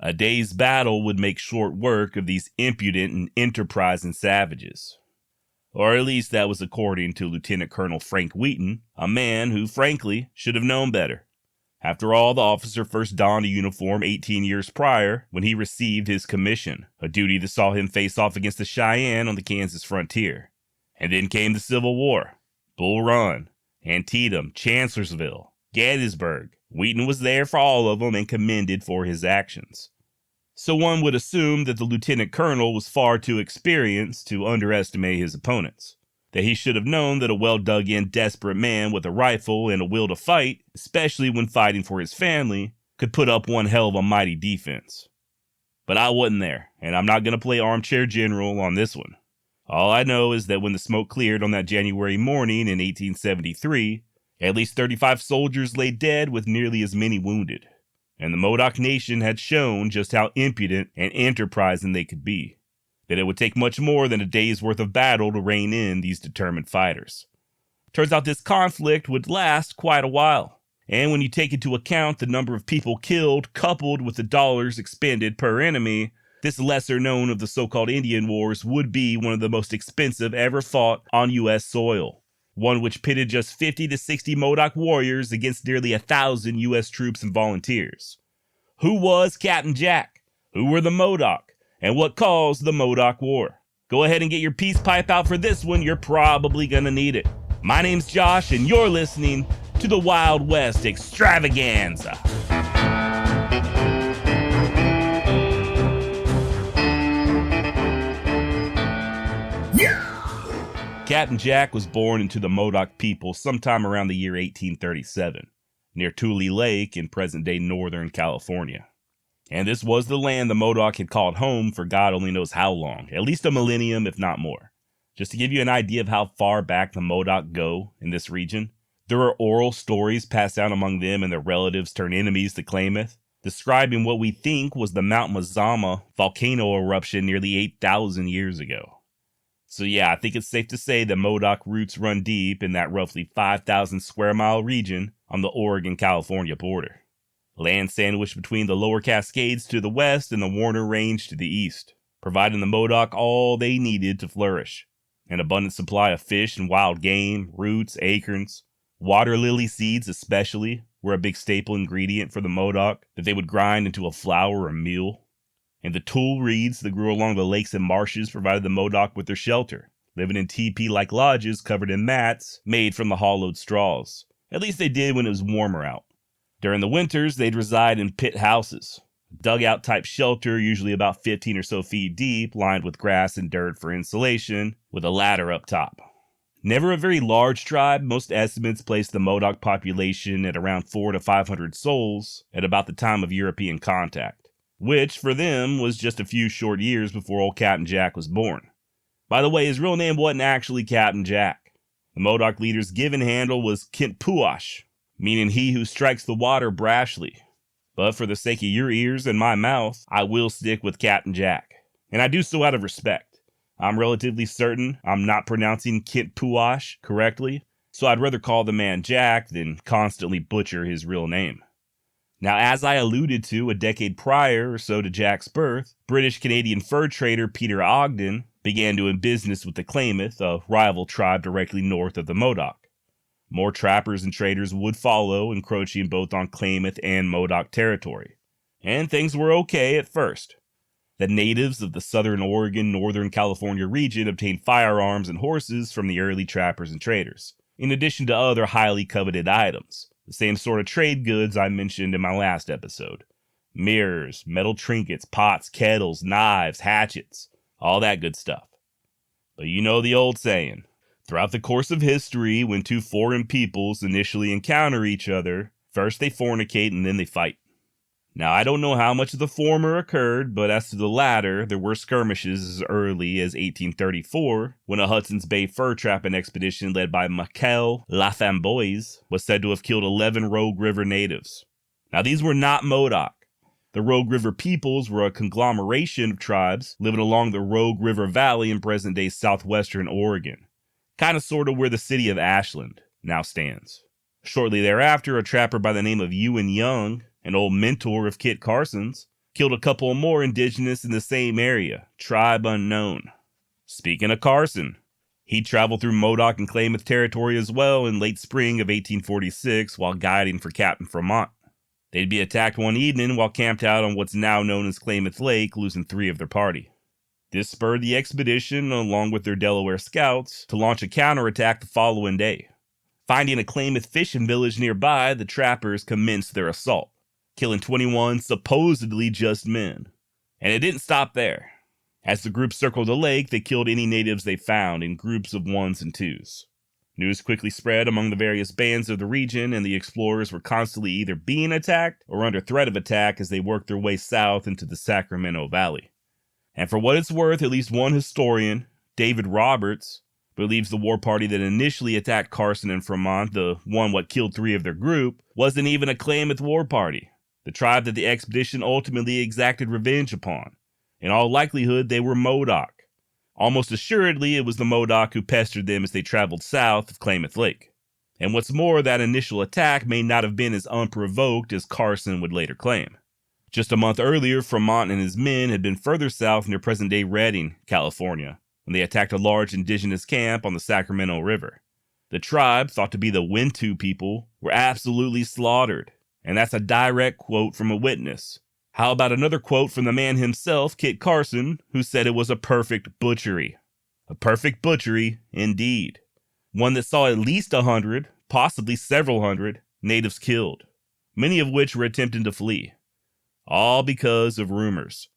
A day's battle would make short work of these impudent and enterprising savages. Or at least that was according to Lieutenant Colonel Frank Wheaton, a man who, frankly, should have known better. After all, the officer first donned a uniform 18 years prior when he received his commission, a duty that saw him face off against the Cheyenne on the Kansas frontier. And then came the Civil War. Bull Run, Antietam, Chancellorsville, Gettysburg. Wheaton was there for all of them and commended for his actions. So one would assume that the lieutenant colonel was far too experienced to underestimate his opponents, that he should have known that a well-dug-in desperate man with a rifle and a will to fight, especially when fighting for his family, could put up one hell of a mighty defense. But I wasn't there, and I'm not going to play armchair general on this one. All I know is that when the smoke cleared on that January morning in 1873, at least 35 soldiers lay dead with nearly as many wounded. And the Modoc Nation had shown just how impudent and enterprising they could be, that it would take much more than a day's worth of battle to rein in these determined fighters. Turns out this conflict would last quite a while, and when you take into account the number of people killed coupled with the dollars expended per enemy, this lesser known of the so-called Indian Wars would be one of the most expensive ever fought on U.S. soil. One which pitted just 50 to 60 Modoc warriors against nearly 1,000 U.S. troops and volunteers. Who was Captain Jack? Who were the Modoc? And what caused the Modoc War? Go ahead and get your peace pipe out for this one. You're probably gonna need it. My name's Josh, and you're listening to the Wild West Extravaganza. Captain Jack was born into the Modoc people sometime around the year 1837, near Tule Lake in present-day Northern California. And this was the land the Modoc had called home for God only knows how long, at least a millennium, if not more. Just to give you an idea of how far back the Modoc go in this region, there are oral stories passed down among them and their relatives turned enemies to Klamath, describing what we think was the Mount Mazama volcano eruption nearly 8,000 years ago. So yeah, I think it's safe to say that Modoc roots run deep in that roughly 5,000 square mile region on the Oregon-California border. Land sandwiched between the Lower Cascades to the west and the Warner Range to the east, providing the Modoc all they needed to flourish. An abundant supply of fish and wild game, roots, acorns, water lily seeds especially, were a big staple ingredient for the Modoc that they would grind into a flour or meal. And the tule reeds that grew along the lakes and marshes provided the Modoc with their shelter, living in teepee-like lodges covered in mats made from the hollowed straws. At least they did when it was warmer out. During the winters, they'd reside in pit houses, dugout-type shelter usually about 15 or so feet deep, lined with grass and dirt for insulation, with a ladder up top. Never a very large tribe, most estimates place the Modoc population at around 400 to 500 souls at about the time of European contact, which, for them, was just a few short years before old Captain Jack was born. By the way, his real name wasn't actually Captain Jack. The Modoc leader's given handle was Kintpuash, meaning he who strikes the water brashly. But for the sake of your ears and my mouth, I will stick with Captain Jack. And I do so out of respect. I'm relatively certain I'm not pronouncing Kintpuash correctly, so I'd rather call the man Jack than constantly butcher his real name. Now, as I alluded to a decade prior or so to Jack's birth, British-Canadian fur trader Peter Ogden began doing business with the Klamath, a rival tribe directly north of the Modoc. More trappers and traders would follow, encroaching both on Klamath and Modoc territory. And things were okay at first. The natives of the southern Oregon, northern California region obtained firearms and horses from the early trappers and traders, in addition to other highly coveted items. The same sort of trade goods I mentioned in my last episode. Mirrors, metal trinkets, pots, kettles, knives, hatchets, all that good stuff. But you know the old saying, throughout the course of history, when two foreign peoples initially encounter each other, first they fornicate and then they fight. Now, I don't know how much of the former occurred, but as to the latter, there were skirmishes as early as 1834, when a Hudson's Bay fur trapping expedition led by Michel Lafamboise was said to have killed 11 Rogue River natives. Now, these were not Modoc. The Rogue River peoples were a conglomeration of tribes living along the Rogue River Valley in present-day southwestern Oregon, kind of sort of where the city of Ashland now stands. Shortly thereafter, a trapper by the name of Ewan Young, an old mentor of Kit Carson's, killed a couple more indigenous in the same area, tribe unknown. Speaking of Carson, he traveled through Modoc and Klamath territory as well in late spring of 1846 while guiding for Captain Fremont. They'd be attacked one evening while camped out on what's now known as Klamath Lake, losing 3 of their party. This spurred the expedition, along with their Delaware scouts, to launch a counterattack the following day. Finding a Klamath fishing village nearby, the trappers commenced their assault, killing 21 supposedly just men. And it didn't stop there. As the group circled the lake, they killed any natives they found in groups of 1s and 2s. News quickly spread among the various bands of the region, and the explorers were constantly either being attacked or under threat of attack as they worked their way south into the Sacramento Valley. And for what it's worth, at least one historian, David Roberts, believes the war party that initially attacked Carson and Fremont, the one what killed 3 of their group, wasn't even a Klamath war party, the tribe that the expedition ultimately exacted revenge upon. In all likelihood, they were Modoc. Almost assuredly, it was the Modoc who pestered them as they traveled south of Klamath Lake. And what's more, that initial attack may not have been as unprovoked as Carson would later claim. Just a month earlier, Fremont and his men had been further south near present-day Redding, California, when they attacked a large indigenous camp on the Sacramento River. The tribe, thought to be the Wintu people, were absolutely slaughtered, and that's a direct quote from a witness. How about another quote from the man himself, Kit Carson, who said it was a perfect butchery. A perfect butchery, indeed. One that saw at least 100, possibly several hundred, natives killed, many of which were attempting to flee. All because of rumors.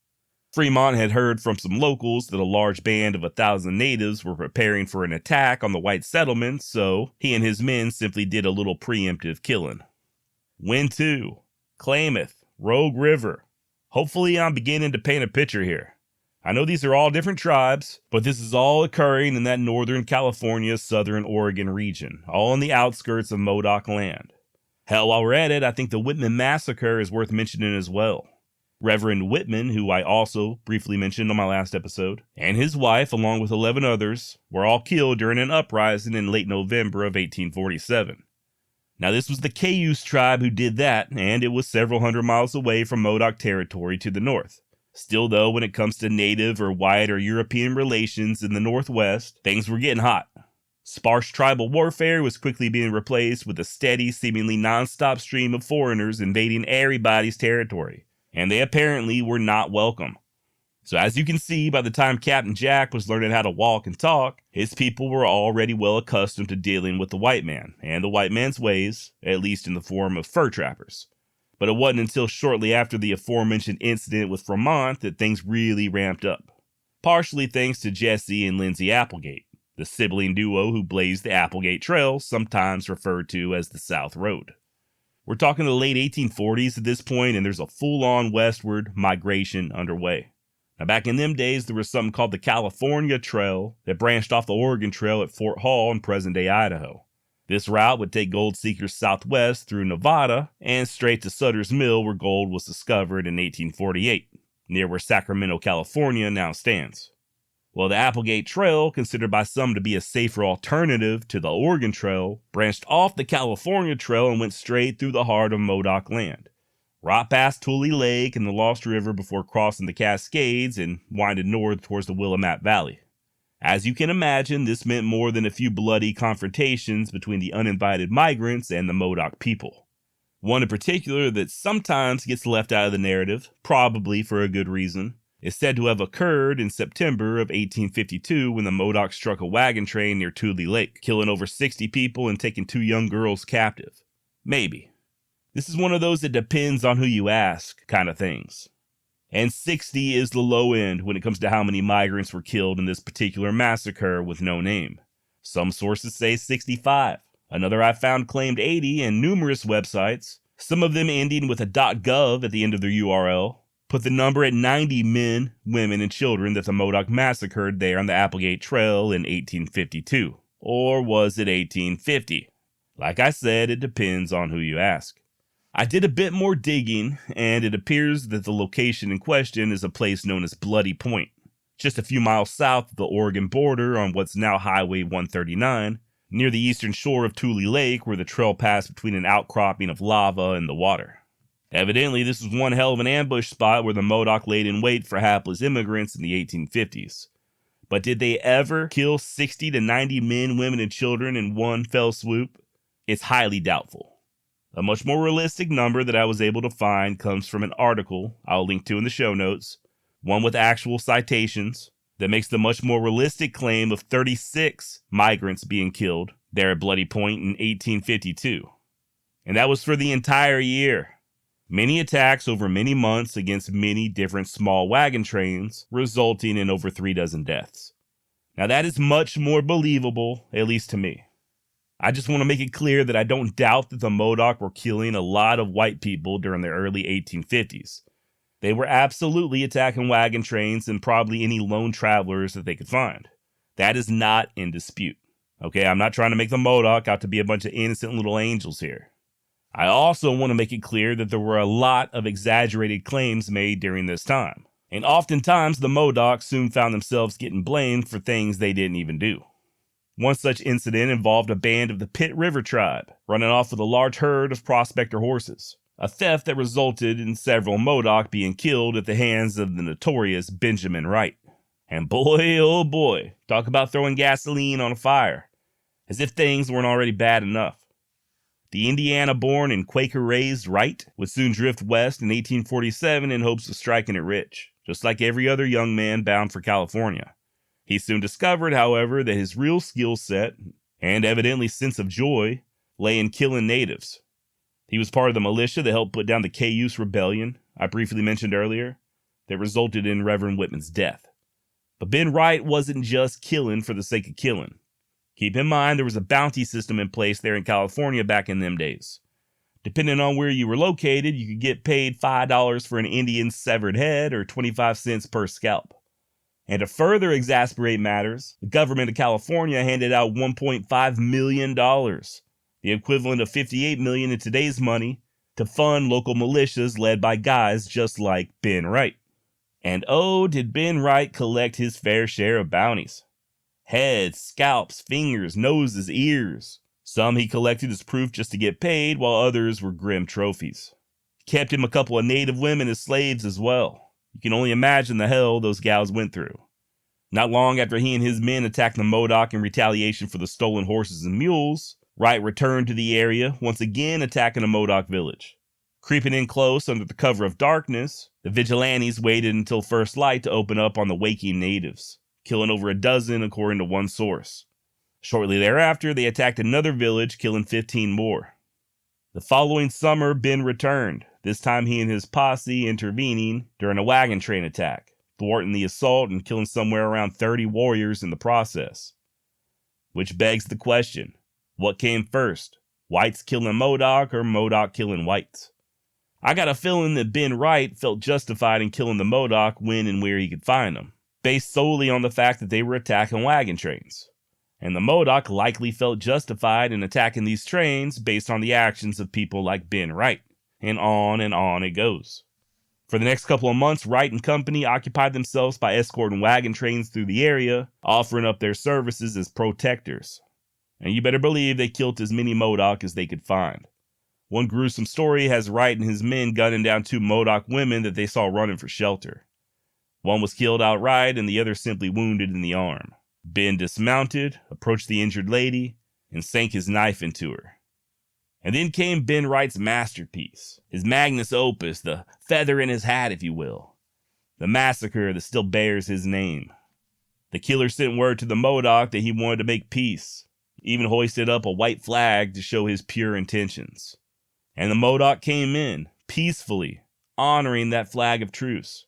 Fremont had heard from some locals that a large band of 1,000 natives were preparing for an attack on the white settlement, so he and his men simply did a little preemptive killing. Wintu, Klamath, Rogue River. Hopefully I'm beginning to paint a picture here. I know these are all different tribes, but this is all occurring in that northern California, southern Oregon region, all on the outskirts of Modoc land. Hell, while we're at it, I think the Whitman Massacre is worth mentioning as well. Reverend Whitman, who I also briefly mentioned on my last episode, and his wife, along with 11 others, were all killed during an uprising in late November of 1847. Now, this was the Cayuse tribe who did that, and it was several hundred miles away from Modoc territory to the north. Still, though, when it comes to native or white or European relations in the Northwest, things were getting hot. Sparse tribal warfare was quickly being replaced with a steady, seemingly non-stop stream of foreigners invading everybody's territory, and they apparently were not welcome. So as you can see, by the time Captain Jack was learning how to walk and talk, his people were already well accustomed to dealing with the white man, and the white man's ways, at least in the form of fur trappers. But it wasn't until shortly after the aforementioned incident with Fremont that things really ramped up. Partially thanks to Jesse and Lindsay Applegate, the sibling duo who blazed the Applegate Trail, sometimes referred to as the South Road. We're talking the late 1840s at this point, and there's a full-on westward migration underway. Now, back in them days, there was something called the California Trail that branched off the Oregon Trail at Fort Hall in present-day Idaho. This route would take gold seekers southwest through Nevada and straight to Sutter's Mill, where gold was discovered in 1848, near where Sacramento, California now stands. Well, the Applegate Trail, considered by some to be a safer alternative to the Oregon Trail, branched off the California Trail and went straight through the heart of Modoc land, right past Tule Lake and the Lost River before crossing the Cascades and winding north towards the Willamette Valley. As you can imagine, this meant more than a few bloody confrontations between the uninvited migrants and the Modoc people. One in particular that sometimes gets left out of the narrative, probably for a good reason, is said to have occurred in September of 1852 when the Modoc struck a wagon train near Tule Lake, killing over 60 people and taking 2 young girls captive. Maybe. This is one of those that depends on who you ask kind of things. And 60 is the low end when it comes to how many migrants were killed in this particular massacre with no name. Some sources say 65. Another I found claimed 80, and numerous websites, some of them ending with a .gov at the end of their URL, put the number at 90 men, women, and children that the Modoc massacred there on the Applegate Trail in 1852. Or was it 1850? Like I said, it depends on who you ask. I did a bit more digging, and it appears that the location in question is a place known as Bloody Point, just a few miles south of the Oregon border on what's now Highway 139, near the eastern shore of Tule Lake, where the trail passed between an outcropping of lava and the water. Evidently, this was one hell of an ambush spot where the Modoc laid in wait for hapless immigrants in the 1850s. But did they ever kill 60 to 90 men, women, and children in one fell swoop? It's highly doubtful. A much more realistic number that I was able to find comes from an article I'll link to in the show notes, one with actual citations, that makes the much more realistic claim of 36 migrants being killed there at Bloody Point in 1852. And that was for the entire year. Many attacks over many months against many different small wagon trains, resulting in over 3 dozen deaths. Now that is much more believable, at least to me. I just want to make it clear that I don't doubt that the Modoc were killing a lot of white people during the early 1850s. They were absolutely attacking wagon trains and probably any lone travelers that they could find. That is not in dispute. Okay, I'm not trying to make the Modoc out to be a bunch of innocent little angels here. I also want to make it clear that there were a lot of exaggerated claims made during this time. And oftentimes the Modoc soon found themselves getting blamed for things they didn't even do. One such incident involved a band of the Pitt River tribe running off with a large herd of prospector horses, a theft that resulted in several Modoc being killed at the hands of the notorious Benjamin Wright. And boy, oh boy, talk about throwing gasoline on a fire, as if things weren't already bad enough. The Indiana-born and Quaker-raised Wright would soon drift west in 1847 in hopes of striking it rich, just like every other young man bound for California. He soon discovered, however, that his real skill set, and evidently sense of joy, lay in killing natives. He was part of the militia that helped put down the Cayuse Rebellion I briefly mentioned earlier, that resulted in Reverend Whitman's death. But Ben Wright wasn't just killing for the sake of killing. Keep in mind there was a bounty system in place there in California back in them days. Depending on where you were located, you could get paid $5 for an Indian's severed head or 25 cents per scalp. And to further exasperate matters, the government of California handed out $1.5 million, the equivalent of $58 million in today's money, to fund local militias led by guys just like Ben Wright. And oh, did Ben Wright collect his fair share of bounties. Heads, scalps, fingers, noses, ears. Some he collected as proof just to get paid, while others were grim trophies. He kept him a couple of native women as slaves as well. You can only imagine the hell those gals went through. Not long after he and his men attacked the Modoc in retaliation for the stolen horses and mules, Wright returned to the area, once again attacking a Modoc village. Creeping in close under the cover of darkness, the vigilantes waited until first light to open up on the waking natives, killing over a dozen according to one source. Shortly thereafter, they attacked another village, killing 15 more. The following summer, Ben returned, this time he and his posse intervening during a wagon train attack, thwarting the assault and killing somewhere around 30 warriors in the process. Which begs the question, what came first? Whites killing Modoc or Modoc killing whites? I got a feeling that Ben Wright felt justified in killing the Modoc when and where he could find them, based solely on the fact that they were attacking wagon trains. And the Modoc likely felt justified in attacking these trains based on the actions of people like Ben Wright. And on it goes. For the next couple of months, Wright and company occupied themselves by escorting wagon trains through the area, offering up their services as protectors. And you better believe they killed as many Modoc as they could find. One gruesome story has Wright and his men gunning down 2 Modoc women that they saw running for shelter. One was killed outright and the other simply wounded in the arm. Ben dismounted, approached the injured lady, and sank his knife into her. And then came Ben Wright's masterpiece, his magnus opus, the feather in his hat, if you will. The massacre that still bears his name. The killer sent word to the Modoc that he wanted to make peace, even hoisted up a white flag to show his pure intentions. And the Modoc came in, peacefully, honoring that flag of truce.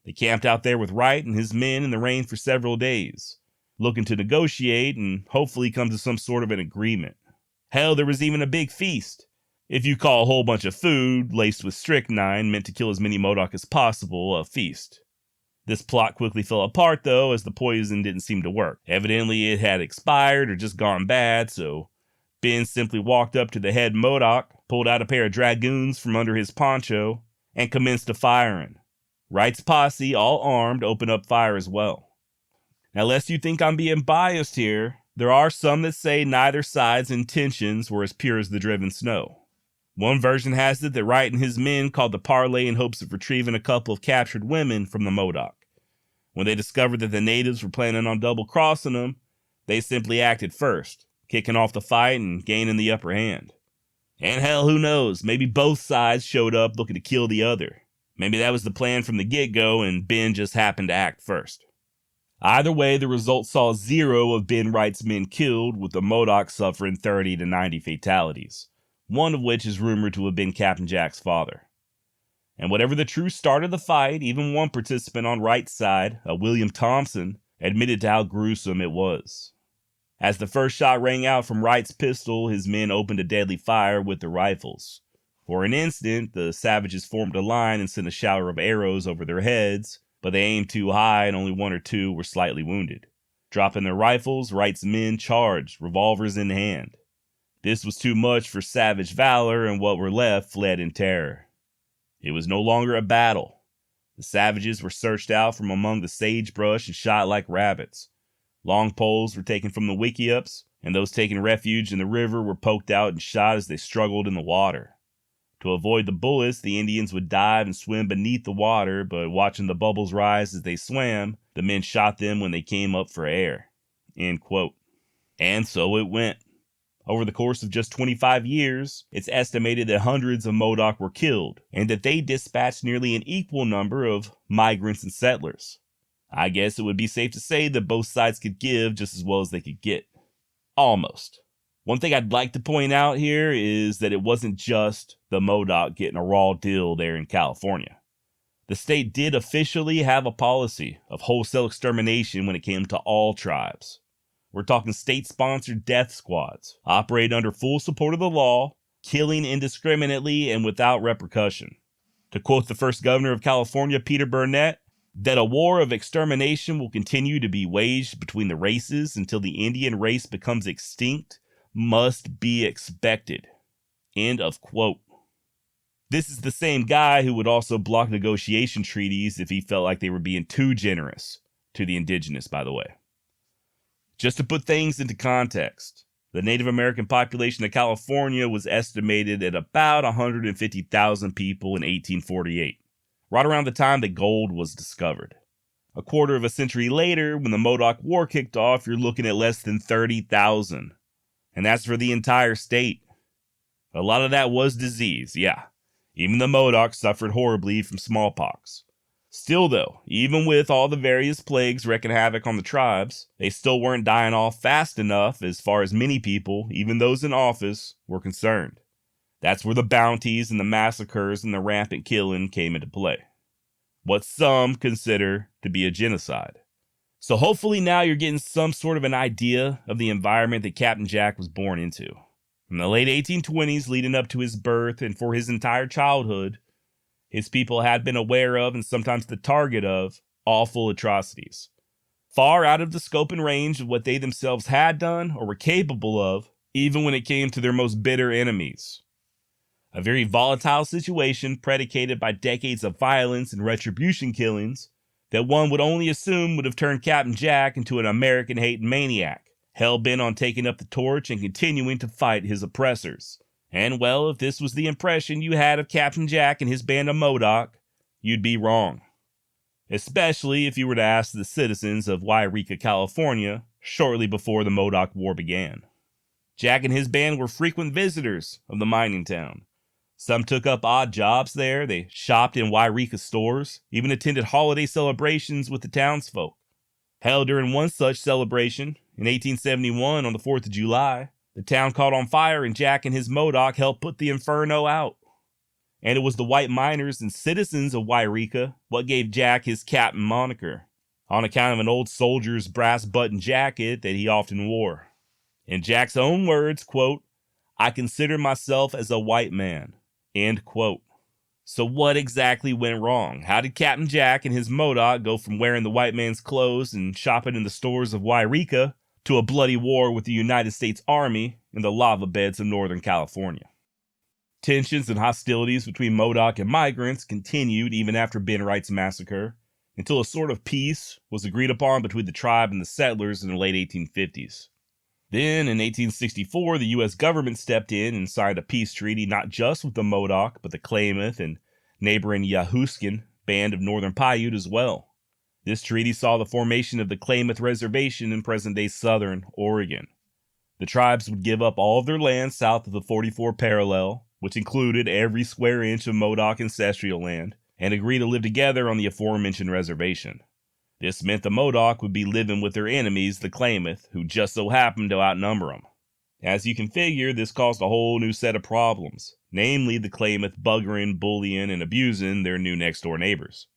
They camped out there with Wright and his men in the rain for several days, looking to negotiate and hopefully come to some sort of an agreement. Hell, there was even a big feast, if you call a whole bunch of food, laced with strychnine, meant to kill as many Modoc as possible, a feast. This plot quickly fell apart, though, as the poison didn't seem to work. Evidently, it had expired or just gone bad, so Ben simply walked up to the head Modoc, pulled out a pair of dragoons from under his poncho, and commenced a firing. Wright's posse, all armed, opened up fire as well. Now, lest you think I'm being biased here, there are some that say neither side's intentions were as pure as the driven snow. One version has it that Wright and his men called the parley in hopes of retrieving a couple of captured women from the Modoc. When they discovered that the natives were planning on double-crossing them, they simply acted first, kicking off the fight and gaining the upper hand. And hell, who knows, maybe both sides showed up looking to kill the other. Maybe that was the plan from the get-go and Ben just happened to act first. Either way, the result saw 0 of Ben Wright's men killed, with the Modoc suffering 30 to 90 fatalities, one of which is rumored to have been Captain Jack's father. And whatever the true start of the fight, even one participant on Wright's side, a William Thompson, admitted to how gruesome it was. As the first shot rang out from Wright's pistol, his men opened a deadly fire with their rifles. For an instant, the savages formed a line and sent a shower of arrows over their heads, but they aimed too high and only 1 or 2 were slightly wounded. Dropping their rifles, Wright's men charged, revolvers in hand. This was too much for savage valor, and what were left fled in terror. It was no longer a battle. The savages were searched out from among the sagebrush and shot like rabbits. Long poles were taken from the wickiups, and those taking refuge in the river were poked out and shot as they struggled in the water. To avoid the bullets, the Indians would dive and swim beneath the water, but watching the bubbles rise as they swam, the men shot them when they came up for air. End quote. And so it went. Over the course of just 25 years, it's estimated that hundreds of Modoc were killed, and that they dispatched nearly an equal number of migrants and settlers. I guess it would be safe to say that both sides could give just as well as they could get. Almost. One thing I'd like to point out here is that it wasn't just the Modoc getting a raw deal there in California. The state did officially have a policy of wholesale extermination when it came to all tribes. We're talking state-sponsored death squads, operate under full support of the law, killing indiscriminately and without repercussion. To quote the first governor of California, Peter Burnett, that a war of extermination will continue to be waged between the races until the Indian race becomes extinct must be expected. End of quote. This is the same guy who would also block negotiation treaties if he felt like they were being too generous to the indigenous, by the way. Just to put things into context, the Native American population of California was estimated at about 150,000 people in 1848, right around the time that gold was discovered. A quarter of a century later, when the Modoc War kicked off, you're looking at less than 30,000. And that's for the entire state. A lot of that was disease, yeah. Even the Modoc suffered horribly from smallpox. Still though, even with all the various plagues wreaking havoc on the tribes, they still weren't dying off fast enough as far as many people, even those in office, were concerned. That's where the bounties and the massacres and the rampant killing came into play. What some consider to be a genocide. So hopefully now you're getting some sort of an idea of the environment that Captain Jack was born into. From the late 1820s leading up to his birth and for his entire childhood, his people had been aware of and sometimes the target of awful atrocities. Far out of the scope and range of what they themselves had done or were capable of, even when it came to their most bitter enemies. A very volatile situation predicated by decades of violence and retribution killings that one would only assume would have turned Captain Jack into an American-hating maniac, hell-bent on taking up the torch and continuing to fight his oppressors. And well, if this was the impression you had of Captain Jack and his band of Modoc, you'd be wrong. Especially if you were to ask the citizens of Wairika, California, shortly before the Modoc War began. Jack and his band were frequent visitors of the mining town. Some took up odd jobs there, they shopped in Wairika stores, even attended holiday celebrations with the townsfolk. Hell, during one such celebration, in 1871 on the 4th of July, the town caught on fire and Jack and his Modoc helped put the inferno out. And it was the white miners and citizens of Wairika what gave Jack his captain moniker, on account of an old soldier's brass button jacket that he often wore. In Jack's own words, quote, "I consider myself as a white man," end quote. So what exactly went wrong? How did Captain Jack and his Modoc go from wearing the white man's clothes and shopping in the stores of Wairika to a bloody war with the United States Army in the lava beds of Northern California? Tensions and hostilities between Modoc and migrants continued even after Ben Wright's massacre, until a sort of peace was agreed upon between the tribe and the settlers in the late 1850s. Then, in 1864, the U.S. government stepped in and signed a peace treaty not just with the Modoc, but the Klamath and neighboring Yahuskin band of northern Paiute as well. This treaty saw the formation of the Klamath Reservation in present-day southern Oregon. The tribes would give up all of their land south of the 44 parallel, which included every square inch of Modoc ancestral land, and agree to live together on the aforementioned reservation. This meant the Modoc would be living with their enemies, the Klamath, who just so happened to outnumber them. As you can figure, this caused a whole new set of problems, namely the Klamath buggering, bullying, and abusing their new next-door neighbors.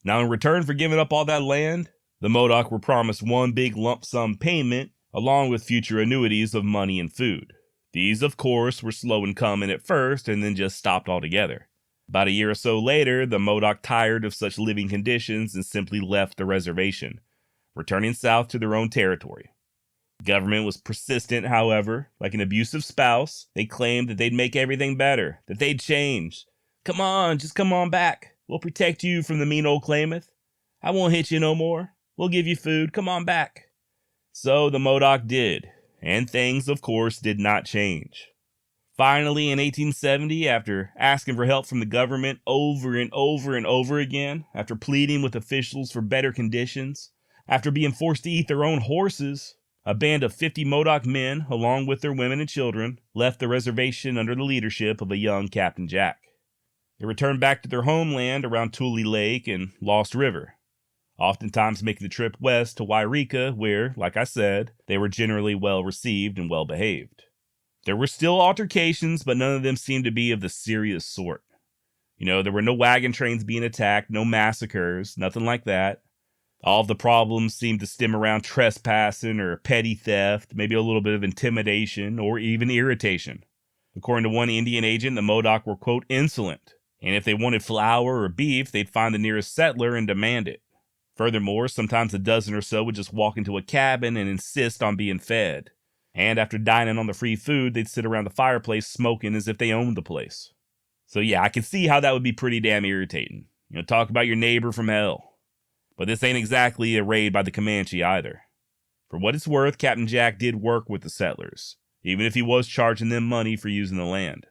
Now, in return for giving up all that land, the Modoc were promised one big lump sum payment, along with future annuities of money and food. These, of course, were slow in coming at first and then just stopped altogether. About a year or so later, the Modoc tired of such living conditions and simply left the reservation, returning south to their own territory. The government was persistent, however. Like an abusive spouse, they claimed that they'd make everything better, that they'd change. Come on, just come on back. We'll protect you from the mean old Klamath. I won't hit you no more. We'll give you food. Come on back. So the Modoc did, and things, of course, did not change. Finally, in 1870, after asking for help from the government over and over and over again, after pleading with officials for better conditions, after being forced to eat their own horses, a band of 50 Modoc men, along with their women and children, left the reservation under the leadership of a young Captain Jack. They returned back to their homeland around Tule Lake and Lost River, oftentimes making the trip west to Wairika, where, like I said, they were generally well received and well behaved. There were still altercations, but none of them seemed to be of the serious sort. There were no wagon trains being attacked, no massacres, nothing like that. All of the problems seemed to stem around trespassing or petty theft, maybe a little bit of intimidation or even irritation. According to one Indian agent, the Modoc were, quote, insolent, and if they wanted flour or beef, they'd find the nearest settler and demand it. Furthermore, sometimes a dozen or so would just walk into a cabin and insist on being fed. And after dining on the free food, they'd sit around the fireplace smoking as if they owned the place. So yeah, I can see how that would be pretty damn irritating. Talk about your neighbor from hell. But this ain't exactly a raid by the Comanche either. For what it's worth, Captain Jack did work with the settlers, even if he was charging them money for using the land.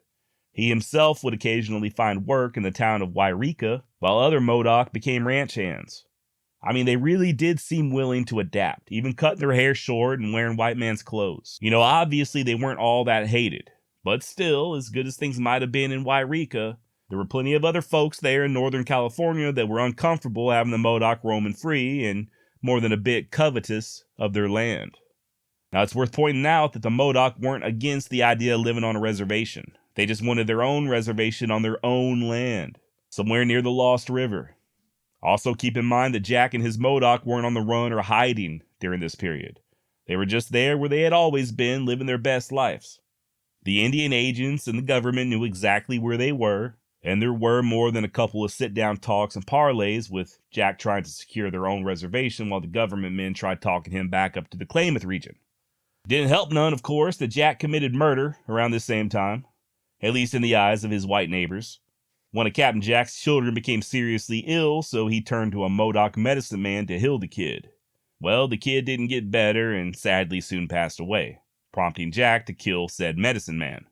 He himself would occasionally find work in the town of Wairika, while other Modoc became ranch hands. They really did seem willing to adapt, even cutting their hair short and wearing white man's clothes. Obviously they weren't all that hated, but still, as good as things might have been in Wairika, there were plenty of other folks there in Northern California that were uncomfortable having the Modoc roaming free and more than a bit covetous of their land. Now, it's worth pointing out that the Modoc weren't against the idea of living on a reservation. They just wanted their own reservation on their own land, somewhere near the Lost River. Also, keep in mind that Jack and his Modoc weren't on the run or hiding during this period. They were just there where they had always been, living their best lives. The Indian agents and the government knew exactly where they were, and there were more than a couple of sit-down talks and parleys with Jack trying to secure their own reservation while the government men tried talking him back up to the Klamath region. It didn't help none, of course, that Jack committed murder around this same time, at least in the eyes of his white neighbors. One of Captain Jack's children became seriously ill, so he turned to a Modoc medicine man to heal the kid. Well, the kid didn't get better and sadly soon passed away, prompting Jack to kill said medicine man.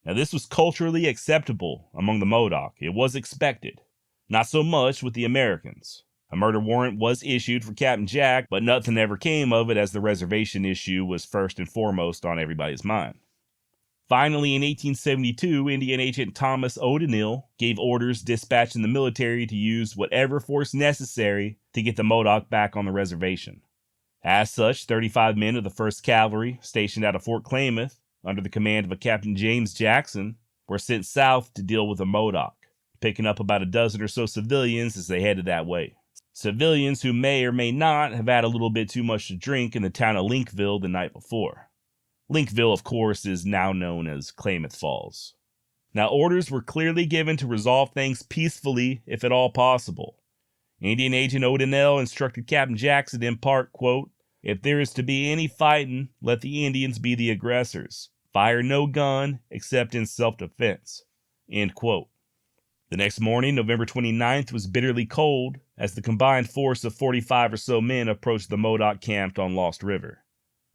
Now, this was culturally acceptable among the Modoc. It was expected. Not so much with the Americans. A murder warrant was issued for Captain Jack, but nothing ever came of it as the reservation issue was first and foremost on everybody's mind. Finally, in 1872, Indian Agent Thomas O'Donnell gave orders dispatching the military to use whatever force necessary to get the Modoc back on the reservation. As such, 35 men of the 1st Cavalry, stationed out of Fort Klamath, under the command of a Captain James Jackson, were sent south to deal with the Modoc, picking up about a dozen or so civilians as they headed that way. Civilians who may or may not have had a little bit too much to drink in the town of Linkville the night before. Linkville, of course, is now known as Klamath Falls. Now, orders were clearly given to resolve things peacefully, if at all possible. Indian Agent O'Donnell instructed Captain Jackson in part, quote, "If there is to be any fighting, let the Indians be the aggressors. Fire no gun except in self-defense." End quote. The next morning, November 29th, was bitterly cold as the combined force of 45 or so men approached the Modoc camped on Lost River.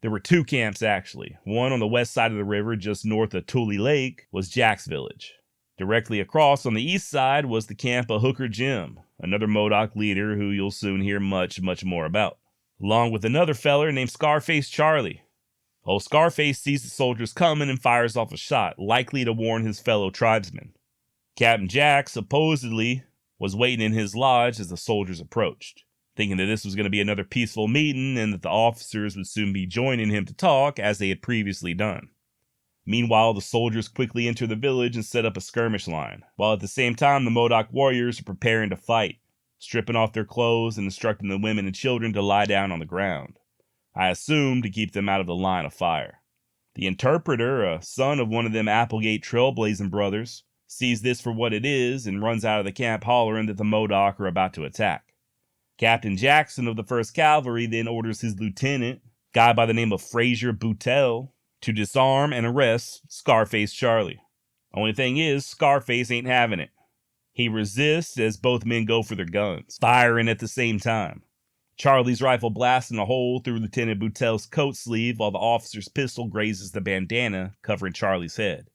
There were two camps, actually. One on the west side of the river, just north of Tule Lake, was Jack's village. Directly across on the east side was the camp of Hooker Jim, another Modoc leader who you'll soon hear much more about, along with another feller named Scarface Charlie. Old Scarface sees the soldiers coming and fires off a shot, likely to warn his fellow tribesmen. Captain Jack supposedly was waiting in his lodge as the soldiers approached, thinking that this was going to be another peaceful meeting and that the officers would soon be joining him to talk as they had previously done. Meanwhile, the soldiers quickly enter the village and set up a skirmish line, while at the same time the Modoc warriors are preparing to fight, stripping off their clothes and instructing the women and children to lie down on the ground. I assume to keep them out of the line of fire. The interpreter, a son of one of them Applegate trailblazing brothers, sees this for what it is and runs out of the camp hollering that the Modoc are about to attack. Captain Jackson of the 1st Cavalry then orders his lieutenant, a guy by the name of Frazier Boutelle, to disarm and arrest Scarface Charlie. Only thing is, Scarface ain't having it. He resists as both men go for their guns, firing at the same time. Charlie's rifle blasting a hole through Lieutenant Boutelle's coat sleeve while the officer's pistol grazes the bandana covering Charlie's head.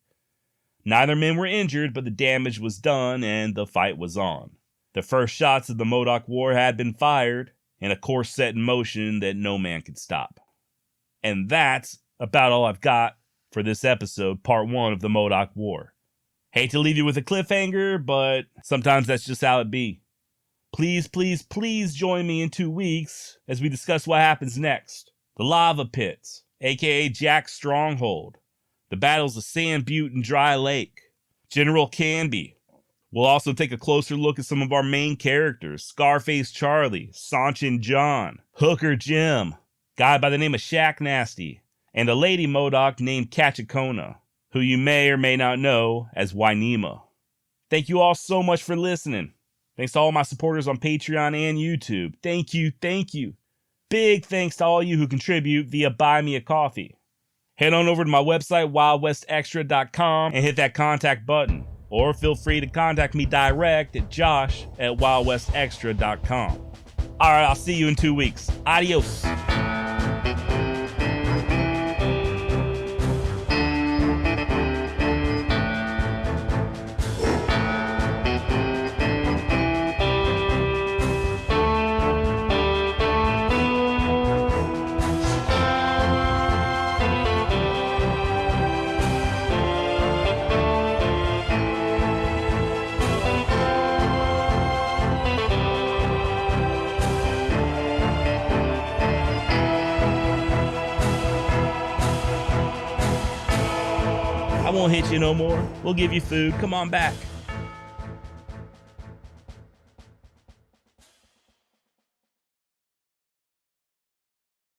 Neither men were injured, but the damage was done and the fight was on. The first shots of the Modoc War had been fired, and a course set in motion that no man could stop. And that's about all I've got for this episode, part 1 of the Modoc War. Hate to leave you with a cliffhanger, but sometimes that's just how it be. Please, please, please join me in 2 weeks as we discuss what happens next. The lava pits, aka Jack's stronghold. The battles of Sand Butte and Dry Lake. General Canby. We'll also take a closer look at some of our main characters. Scarface Charlie, Sanchin John, Hooker Jim, guy by the name of Shaq Nasty, and a lady Modoc named Catchacona, who you may or may not know as Wynema. Thank you all so much for listening. Thanks to all my supporters on Patreon and YouTube. Thank you, thank you. Big thanks to all you who contribute via Buy Me a Coffee. Head on over to my website, wildwestextra.com, and hit that contact button. Or feel free to contact me direct at josh@wildwestextra.com. Alright, I'll see you in 2 weeks. Adios. I won't hit you no more. We'll give you food. Come on back.